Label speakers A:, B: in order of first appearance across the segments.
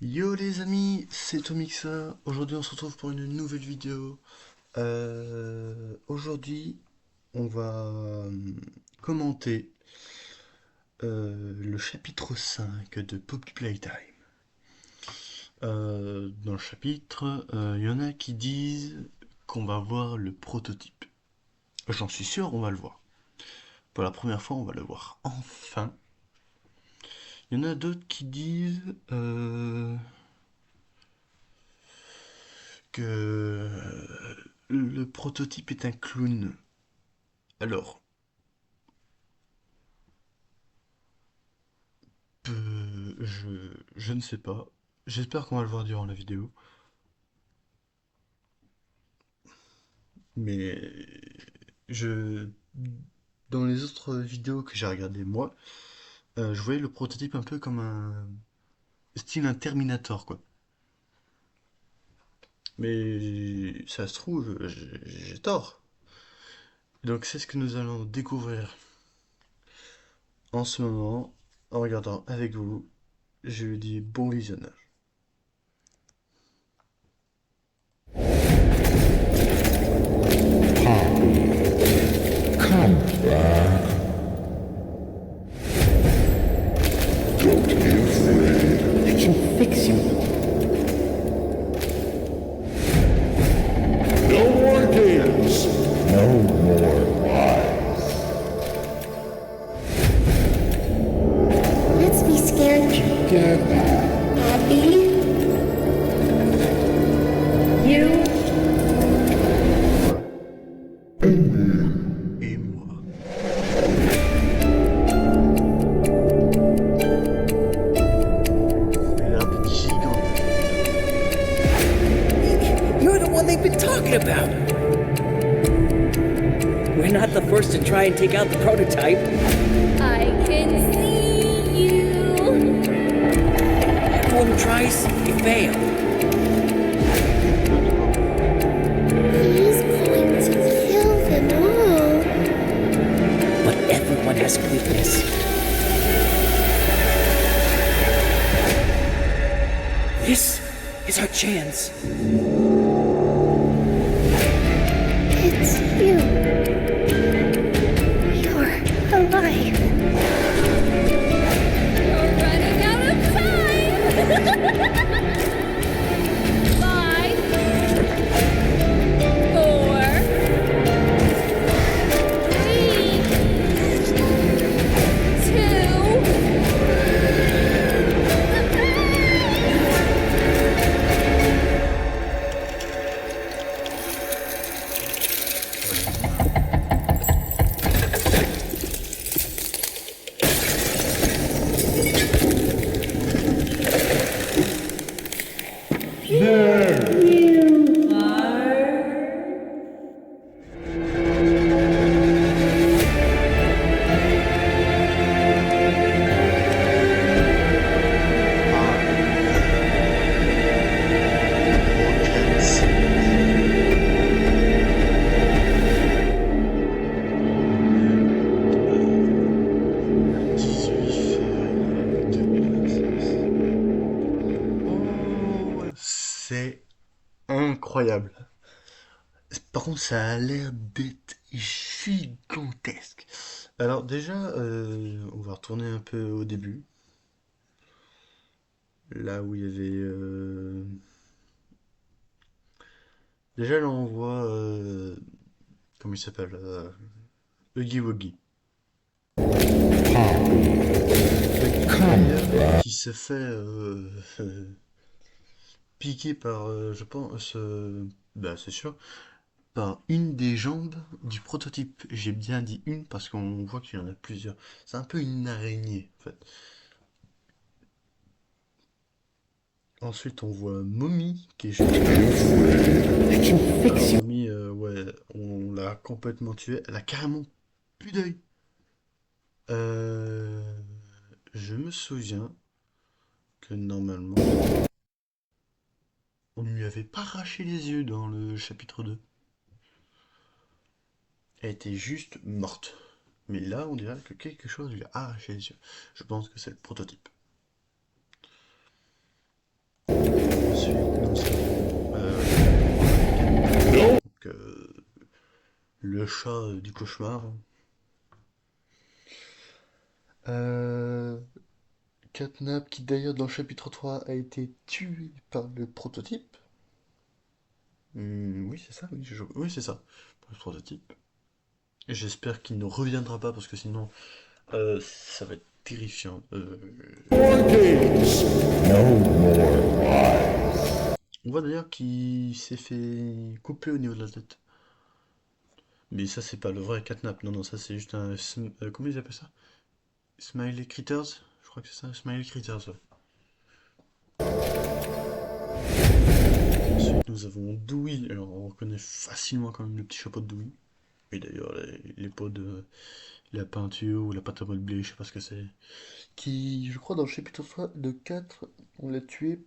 A: Yo les amis, c'est Tomixa. Aujourd'hui on se retrouve pour une nouvelle vidéo. Aujourd'hui on va commenter le chapitre 5 de Poppy Playtime. Dans le chapitre, il y en a qui disent qu'on va voir le prototype. J'en suis sûr, on va le voir. Pour la première fois, on va le voir enfin. Il y en a d'autres qui disent que le prototype est un clown. Alors, je ne sais pas. J'espère qu'on va le voir durant la vidéo. Mais je, dans les autres vidéos que j'ai regardées moi, je voyais le prototype un peu comme un style un Terminator quoi. Mais ça se trouve, j'ai tort. Donc c'est ce que nous allons découvrir en ce moment en regardant avec vous. Je lui dis bon visionnage.
B: Come back. Don't be afraid.
C: I can fix you.
B: No more games. No more lies.
D: Let's be scared.
B: Together.
D: Happy. You.
A: Et moi. Il a l'air d'être gigantesque.
C: You're the one they've been talking about. We're not the first to try and take out the prototype.
D: I can see you.
C: Everyone who tries, you fail.
D: He's going to kill them all.
C: But everyone has a weakness. This is our chance.
D: It's you. You're alive. You're running out of time. 5, 4, 3,
A: C'est incroyable. Par contre, ça a l'air d'être gigantesque. Alors déjà, on va retourner un peu au début. Là où il y avait... Déjà là on voit... comment il s'appelle Huggy Wuggy. Qui se fait piquer par, je pense, bah c'est sûr, par une des jambes du prototype. J'ai bien dit une parce qu'on voit qu'il y en a plusieurs. C'est un peu une araignée en fait. Ensuite, on voit Mommy qui est juste.
C: I can fix you.
A: Mommy, ouais, on l'a complètement tuée. Elle a carrément plus d'œil. Euh, je me souviens que normalement, on ne lui avait pas arraché les yeux dans le chapitre 2. Elle était juste morte. Mais là, on dirait que quelque chose lui a arraché les yeux. Je pense que c'est le prototype. le chat du cauchemar. Euh, Catnap, qui d'ailleurs dans le chapitre 3 a été tué par le prototype. Oui, c'est ça, oui, c'est ça, par le prototype. Et j'espère qu'il ne reviendra pas parce que sinon, ça va être terrifiant.
B: More games, no more lies.
A: On voit d'ailleurs qu'il s'est fait couper au niveau de la tête. Mais ça, c'est pas le vrai catnap. Non, non, ça, c'est juste un. Comment ils appellent ça? Smiley Critters? Je crois que c'est ça, Smiley Critters. Ouais. Ensuite, nous avons Dewey. Alors, on reconnaît facilement quand même le petit chapeau de Dewey. Et d'ailleurs, les pots de la peinture ou la pâte à modeler, je sais pas ce que c'est. Qui, je crois, dans le chapitre 3 de 4, on l'a tué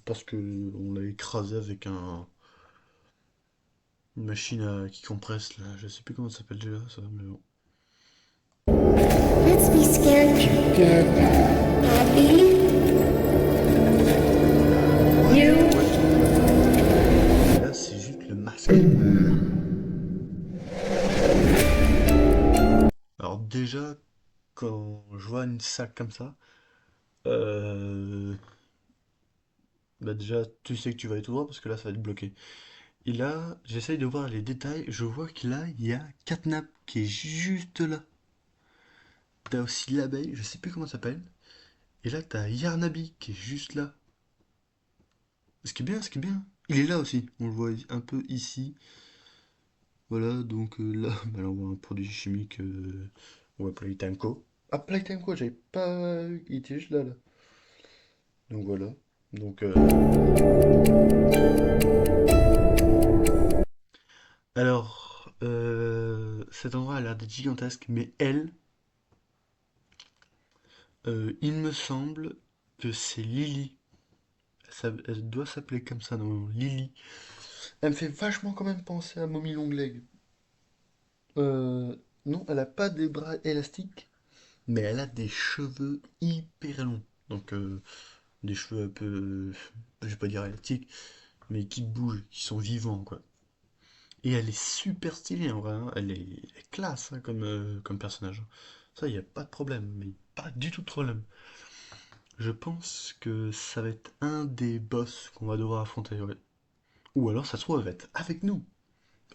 A: parce que on l'a écrasé avec une machine qui compresse, là. Je sais plus comment ça s'appelle déjà, ça, mais bon.
D: Let's be scared together. Happy? You?
A: Là, c'est juste le masque. Alors déjà, quand je vois une salle comme ça, euh, bah déjà, tu sais que tu vas aller tout droit parce que là, ça va être bloqué. Et là, j'essaye de voir les détails. Je vois que là, il y a Catnap qui est juste là. T'as aussi l'abeille, je sais plus comment ça s'appelle. Et là, t'as Yarnaby qui est juste là. Ce qui est bien, il est là aussi. On le voit un peu ici. Voilà, donc là, bah, là, on voit un produit chimique. On voit Playtime Co. Ah, Playtime Co, j'avais pas. Il était juste là, là. Donc voilà. Donc, alors, cet endroit a l'air d'être gigantesque, mais elle, il me semble que c'est Lily. Elle doit s'appeler comme ça, non, Lily. Elle me fait vachement quand même penser à Mommy Longleg. Non, elle a pas des bras élastiques, mais elle a des cheveux hyper longs. Donc, des cheveux un peu, je vais pas dire élastiques, mais qui bougent, qui sont vivants, quoi. Et elle est super stylée en vrai, hein. Elle est classe hein, comme personnage. Ça, il n'y a pas de problème, mais pas du tout de problème. Je pense que ça va être un des boss qu'on va devoir affronter, ouais. Ou alors, ça se trouve, elle va être avec nous.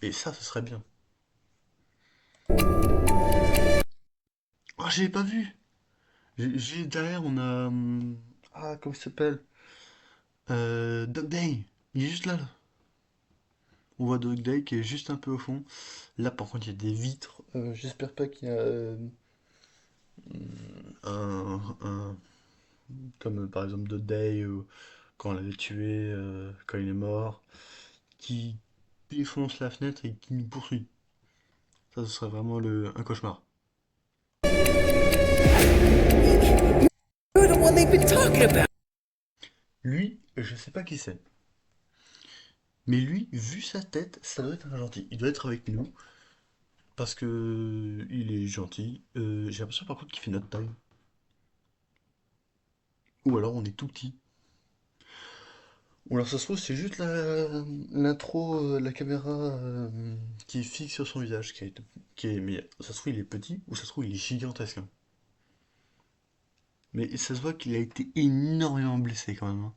A: Et ça, ce serait bien. Oh, j'ai pas vu! Derrière, on a. Ah, comment il s'appelle? Dog Day! Il est juste là, là. On voit Dog Day qui est juste un peu au fond. Là, par contre, il y a des vitres. J'espère pas qu'il y a un, comme par exemple The Day, quand on l'avait tué, quand il est mort, qui défonce la fenêtre et qui nous poursuit. Ça, ce serait vraiment un cauchemar.
C: You're the one they've been talking about.
A: Lui, je sais pas qui c'est. Mais lui, vu sa tête, ça doit être un gentil. Il doit être avec nous, parce que il est gentil. J'ai l'impression par contre qu'il fait notre taille. Ou alors on est tout petit. Ou alors ça se trouve, c'est juste l'intro, la caméra qui est fixe sur son visage. Mais ça se trouve, il est petit, ou ça se trouve, il est gigantesque, hein. Mais ça se voit qu'il a été énormément blessé quand même, hein.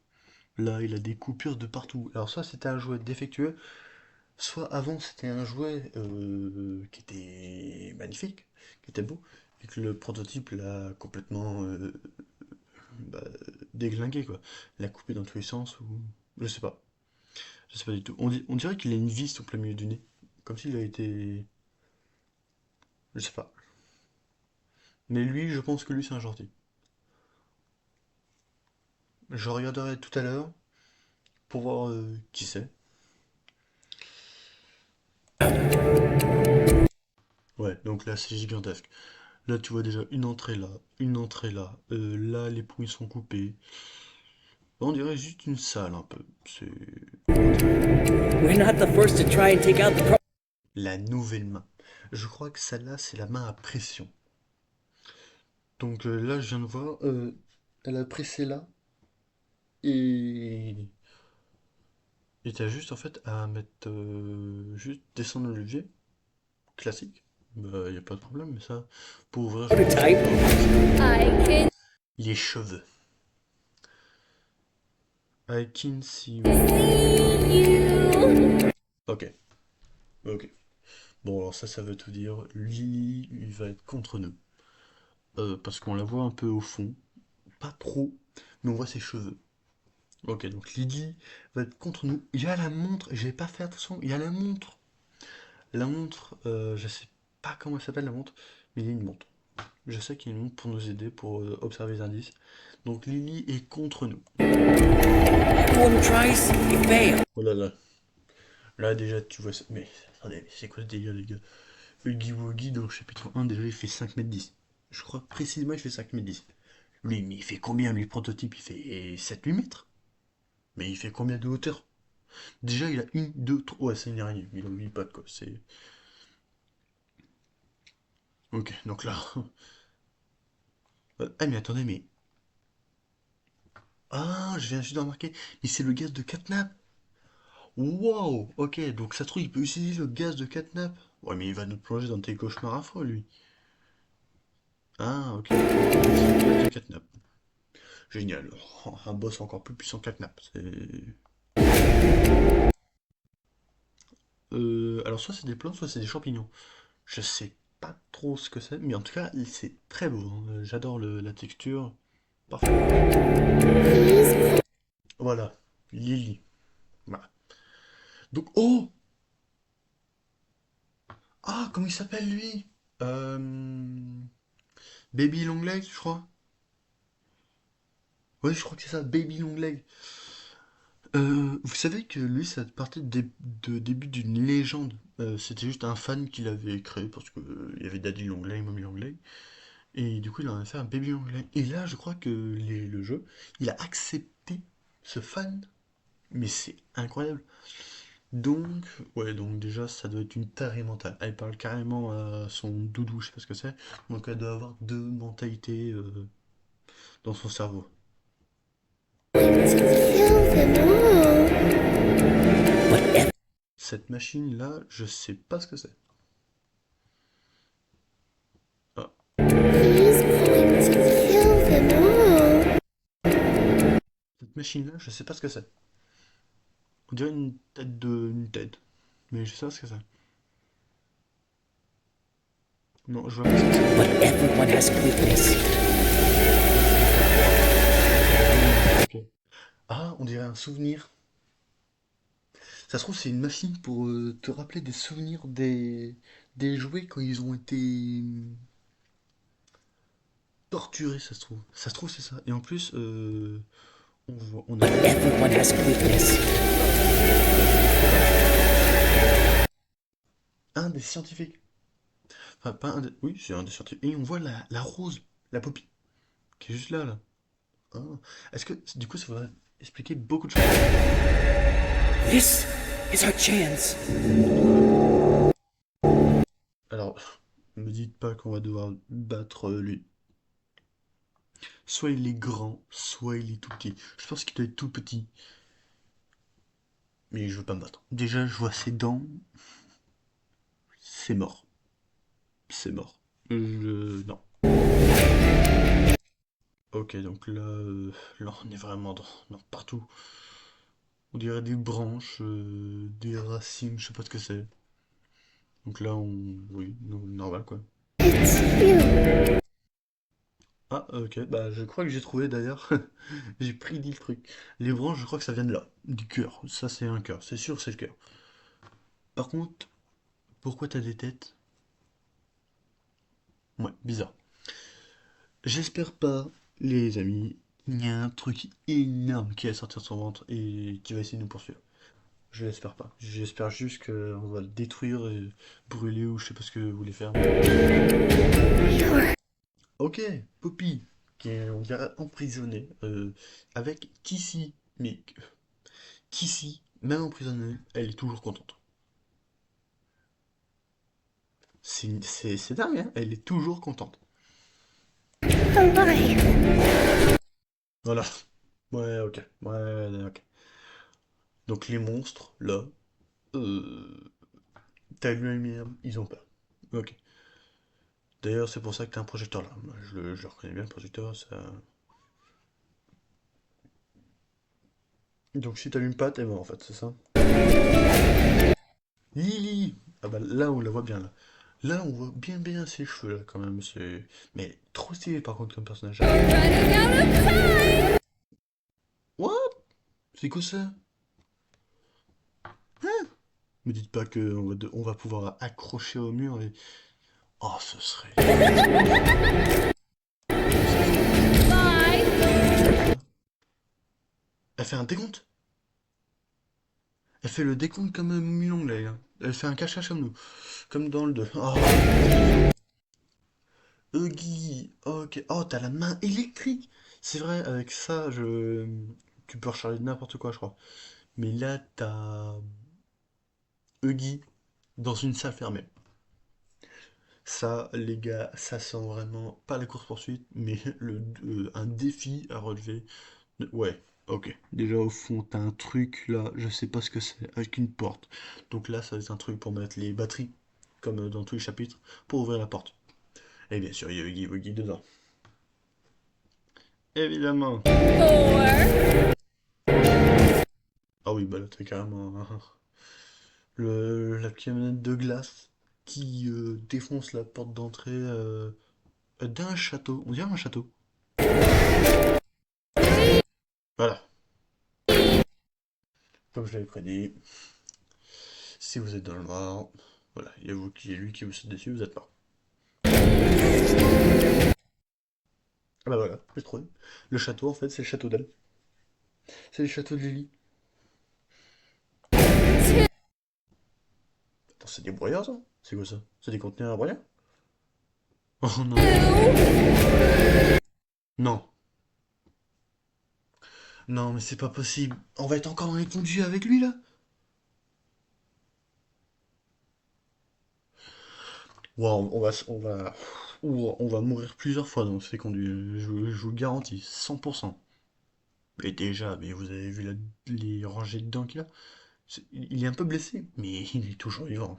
A: Là, il a des coupures de partout. Alors, soit c'était un jouet défectueux, soit avant c'était un jouet qui était magnifique, qui était beau, et que le prototype l'a complètement bah, déglingué, quoi. L'a coupé dans tous les sens, ou. Je sais pas. Je sais pas du tout. On dirait qu'il a une vis au plein milieu du nez. Comme s'il a été. Je sais pas. Mais lui, je pense que lui, c'est un gentil. Je regarderai tout à l'heure pour voir qui c'est. Ouais, donc là c'est gigantesque. Là tu vois déjà une entrée là. Là les pouilles sont coupées. On dirait juste une salle un peu. C'est
C: We're not the first to try and take out the
A: la nouvelle main. Je crois que celle-là c'est la main à pression. Donc là je viens de voir, elle a pressé là et Et t'as juste en fait à mettre juste descendre le levier, classique. Bah y a pas de problème, mais ça, pour ouvrir, je pense
C: Prototype.
D: I can
A: les cheveux. I can see you.
D: see you.
A: Ok, ok. Bon alors ça veut tout dire. Lily, il va être contre nous. Parce qu'on la voit un peu au fond. Pas trop, mais on voit ses cheveux. Ok, donc Lily va être contre nous. Il y a la montre, j'ai pas fait attention, il y a la montre. La montre, je sais pas comment elle s'appelle la montre, mais il y a une montre. Je sais qu'il y a une montre pour nous aider, pour observer les indices. Donc Lily est contre nous.
C: Everyone tries, you fail.
A: Oh là là. Là déjà tu vois ça. Mais attendez, c'est quoi ce délire les gars? Huggy Wuggy dans le chapitre 1 déjà il fait 5 m 10. Je crois précisément il fait 5 m 10. Lui, mais il fait combien lui le prototype? Il fait 7 8 mètres. Mais il fait combien de hauteur? Déjà il a une, deux, trois. Ouais c'est une araignée. Il a 8 pattes quoi. C'est. Ok, donc là. Ah mais attendez, mais. Ah, je viens juste de remarquer. Mais c'est le gaz de catnap. Wow, ok, donc ça se trouve, il peut utiliser le gaz de catnap. Ouais, mais il va nous plonger dans tes cauchemars à fois, lui. Ah, ok, ok. C'est le gaz de catnap. Génial. Oh, un boss encore plus puissant que catnap. Alors, soit c'est des plantes, soit c'est des champignons. Je sais pas trop ce que c'est, mais en tout cas, c'est très beau, hein. J'adore la texture. Parfait. Voilà. Lily. Voilà. Donc, oh! Ah, comment il s'appelle, lui? Euh... Baby Longlegs, je crois. Ouais, je crois que c'est ça, Baby Longlegs. Vous savez que lui, ça partait début d'une légende. C'était juste un fan qui l'avait créé parce que il y avait Daddy Longlegs, Mommy Longlegs. Et du coup, il en a fait un Baby Longlegs. Et là, je crois que le jeu, il a accepté ce fan. Mais c'est incroyable. Donc, ouais, donc déjà, ça doit être une tarée mentale. Elle parle carrément à son doudou, je sais pas ce que c'est. Donc, elle doit avoir deux mentalités dans son cerveau.
D: Kill them all.
C: Whatever.
A: Cette machine-là, je sais pas ce que c'est. Ah,
D: He's going to kill them all.
A: cette machine-là, je sais pas ce que c'est. On dirait une tête de... une tête. Mais je sais pas ce que c'est. Non, je vois pas ce que c'est.
C: But everyone has a weakness.
A: Ok. Ah, on dirait un souvenir. Ça se trouve, c'est une machine pour te rappeler des souvenirs des jouets quand ils ont été torturés, ça se trouve. Ça se trouve, c'est ça. Et en plus, on a
C: But everyone has a weakness.
A: un des scientifiques. Enfin, pas un des... Oui, c'est un des scientifiques. Et on voit la rose, la poppy, qui est juste là, là. Ah. Est-ce que, du coup, ça va expliquer beaucoup de choses?
C: This is our chance.
A: Alors, me dites pas qu'on va devoir battre lui. Soit il est grand, soit il est tout petit. Je pense qu'il doit être tout petit. Mais je veux pas me battre. Déjà, je vois ses dents. C'est mort. C'est mort. Non. Ok, donc là, là on est vraiment dans partout. On dirait des branches, des racines, je sais pas ce que c'est. Donc là, oui, normal quoi.
D: It's you.
A: Ah, ok, bah je crois que j'ai trouvé d'ailleurs. J'ai pris 10 trucs. Les branches, je crois que ça vient de là, du cœur. Ça, c'est un cœur, c'est sûr, c'est le cœur. Par contre, pourquoi t'as des têtes? Ouais, bizarre. J'espère pas, les amis, il y a un truc énorme qui va sortir de son ventre et qui va essayer de nous poursuivre. Je l'espère pas. J'espère juste qu'on va le détruire et brûler ou je sais pas ce que vous voulez faire.
D: You're
A: Ok, Poppy, qui est, on dirait, emprisonnée avec Kissy. Mais Kissy, même emprisonnée, elle est toujours contente. C'est dingue, hein, elle est toujours contente.
D: alive.
A: Voilà. Ouais, ok. Ouais, ok. Donc les monstres, là, t'as une lumière, ils ont peur. Ok. D'ailleurs, c'est pour ça que t'as un projecteur là. Moi, je le reconnais bien, le projecteur, ça... Donc si t'allumes pas, t'es mort en fait, c'est ça? Lily! Ah bah là, on la voit bien, là. Là, on voit bien ses cheveux, là, quand même. C'est... Mais trop stylé, par contre, comme personnage.
D: Running out of time!
A: What? C'est quoi ça? Me dites pas que on va pouvoir accrocher au mur et... Oh, ce serait...
D: Bye!
A: Elle fait un décompte? Elle fait le décompte comme Mulong, là. Hein. Elle fait un cache-cache comme nous. Comme dans le 2. Oh, Huggy. Ok. Oh, t'as la main électrique. C'est vrai, avec ça, je... Tu peux recharger n'importe quoi, je crois. Mais là, t'as... Huggy dans une salle fermée. Ça, les gars, ça sent vraiment pas la course-poursuite, mais un défi à relever. Ouais, ok. Déjà, au fond, t'as un truc, là, je sais pas ce que c'est, avec une porte. Donc là, ça va être un truc pour mettre les batteries, comme dans tous les chapitres, pour ouvrir la porte. Et bien sûr, il y a Huggy Wuggy dedans. Évidemment.
D: 4,
A: Ah oui, bah là, t'as carrément la camionnette de glace qui défonce la porte d'entrée d'un château. On dirait un château. Voilà. Comme je l'avais prédit, si vous êtes dans le noir, voilà, il y a vous qui est lui qui vous saute dessus, vous êtes mort. Ah bah voilà, j'ai trouvé. Le château, en fait, c'est le château d'elle. C'est le château de Lily. Attends, c'est des broyeurs, ça? C'est quoi ça? C'est des conteneurs à broyeurs? Oh non.
D: 2,
A: Non. Non, mais c'est pas possible. On va être encore dans les conduits avec lui, là? Wow, on va mourir plusieurs fois dans ces conduits. Je vous le garantis, 100%. Et déjà, mais vous avez vu les rangées de dents qu'il a? Il est un peu blessé, mais il est toujours vivant.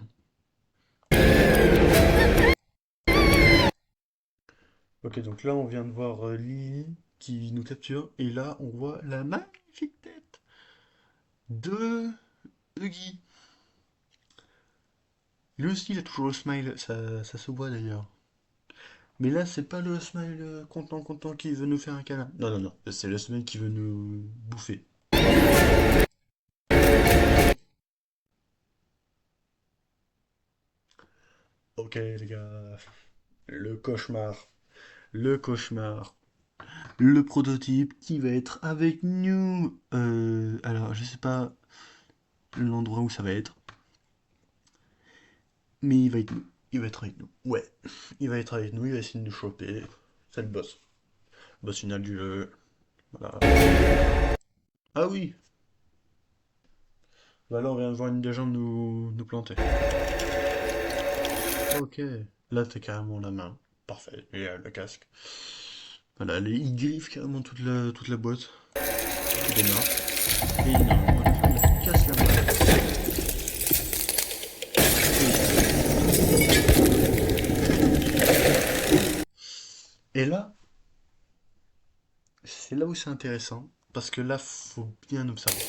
A: Ok, donc là, on vient de voir Lily qui nous capture, et là, on voit la magnifique tête de Huggy. Lui aussi, il a toujours le smile, ça se voit d'ailleurs. Mais là, c'est pas le smile content qui veut nous faire un câlin. Non, non, non, c'est le smile qui veut nous bouffer. Ok, les gars, le cauchemar, le cauchemar. Le prototype qui va être avec nous. Alors, je sais pas l'endroit où ça va être, mais il va être nous. Il va être avec nous. Ouais, il va être avec nous, il va essayer de nous choper. C'est le boss. Boss final du jeu. Voilà. Ah oui. Bah là, on vient de voir une légende nous planter. Ok. Là, t'as carrément la main. Parfait. Et le casque. Voilà, il griffe carrément toute la boîte. Il démarre. Et il casse la boîte. Et là, c'est là où c'est intéressant, parce que là, faut bien observer.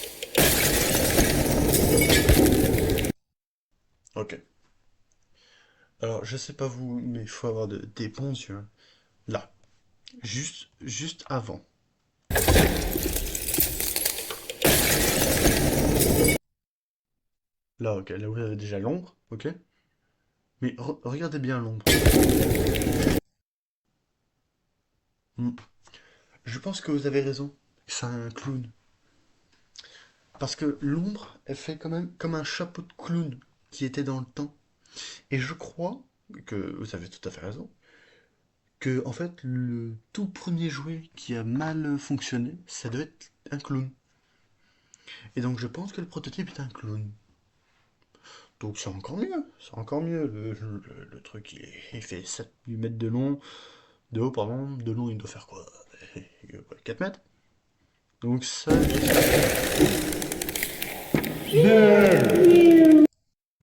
A: Ok. Alors, je sais pas vous, mais il faut avoir des bons yeux. Là, juste avant. Là, ok, là vous avez déjà l'ombre, ok. Mais regardez bien l'ombre. Hmm. Je pense que vous avez raison. C'est un clown. Parce que l'ombre, elle fait quand même comme un chapeau de clown qui était dans le temps. Et je crois que vous avez tout à fait raison. Que en fait le tout premier jouet qui a mal fonctionné, ça devait être un clown. Et donc je pense que le prototype est un clown. Donc c'est encore mieux, c'est encore mieux. Le truc il fait 7-8 mètres de long, de haut pardon, de long il doit faire quoi? 4 mètres? Donc ça,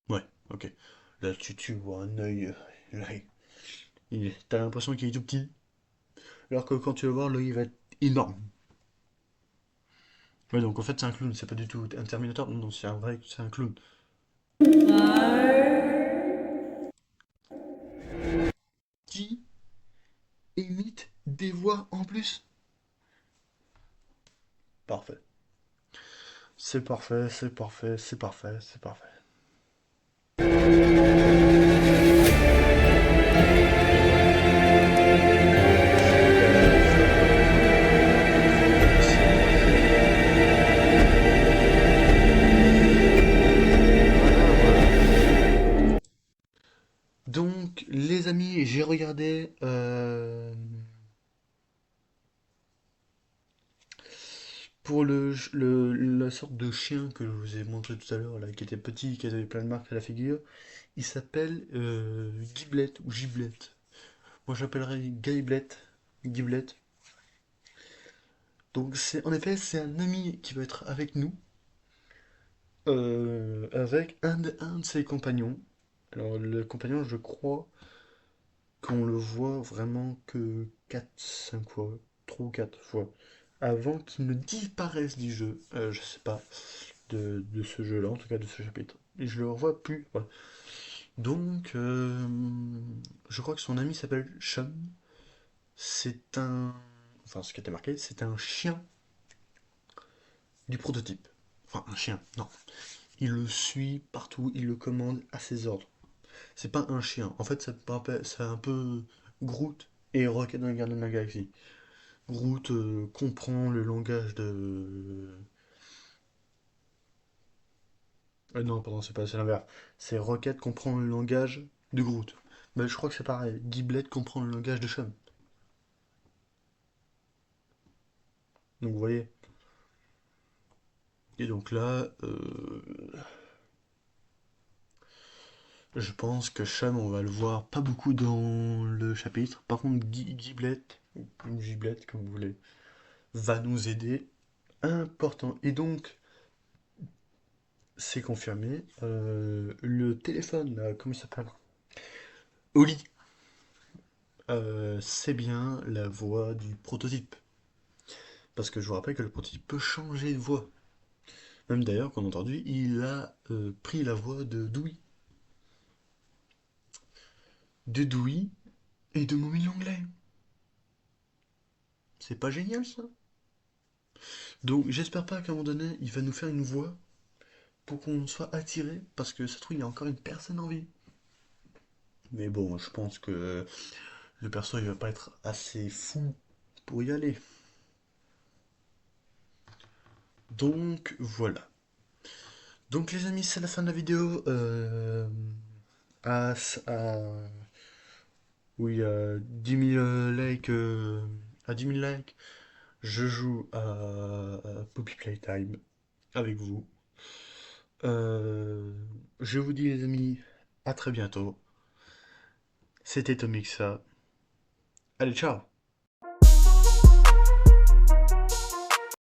A: Ouais, ok. Là, tu vois un œil. Là, t'as l'impression qu'il est tout petit. Alors que quand tu vas voir, l'œil va être énorme. Ouais, donc en fait, c'est un clown. C'est pas du tout un Terminator. Non, c'est un vrai. C'est un clown. Qui imite des voix en plus. Parfait. C'est parfait, c'est parfait, c'est parfait, c'est parfait. Donc, les amis, j'ai regardé pour la sorte de chien que je vous ai montré tout à l'heure, là, qui était petit, qui avait plein de marques à la figure. Il s'appelle Giblet ou Giblet. Moi, j'appellerais Giblet. Giblet. Donc, en effet, c'est un ami qui va être avec nous, avec un de ses compagnons. Alors, le compagnon, je crois qu'on le voit vraiment que 4 5 fois, 3 ou 4 fois, avant qu'il ne disparaisse du jeu, je sais pas, de ce jeu-là, en tout cas de ce chapitre. Et je le revois plus, voilà. Donc, je crois que son ami s'appelle Chum. C'est un... Enfin, ce qui était marqué, c'est un chien du prototype. Enfin, un chien, non. Il le suit partout, il le commande à ses ordres. C'est pas un chien. En fait, c'est un peu Groot et Rocket dans les Gardiens de la Galaxie. Groot comprend le langage de... non, pardon, c'est l'inverse. C'est Rocket comprend le langage de Groot. Mais je crois que c'est pareil. Giblet comprend le langage de Chum. Donc vous voyez. Et donc là, je pense que Chum, on va le voir pas beaucoup dans le chapitre. Par contre, Giblet, ou Giblet, comme vous voulez, va nous aider. Important. Et donc, c'est confirmé. Le téléphone, comment il s'appelle? Oli. C'est bien la voix du prototype. Parce que je vous rappelle que le prototype peut changer de voix. Même d'ailleurs, qu'on a entendu, il a pris la voix de Dewey. De Dewey et de Mommy Langlais. C'est pas génial ça? Donc j'espère pas qu'à un moment donné, il va nous faire une voix pour qu'on soit attiré, parce que ça se trouve, il y a encore une personne en vie. Mais bon, je pense que le perso, il va pas être assez fou pour y aller. Donc voilà. Donc les amis, c'est la fin de la vidéo. À, à- oui, à 10 000 likes, à 10 000 likes, je joue à Poppy Playtime avec vous. Euh, je vous dis les amis, à très bientôt. C'était Tomixa. Allez, ciao!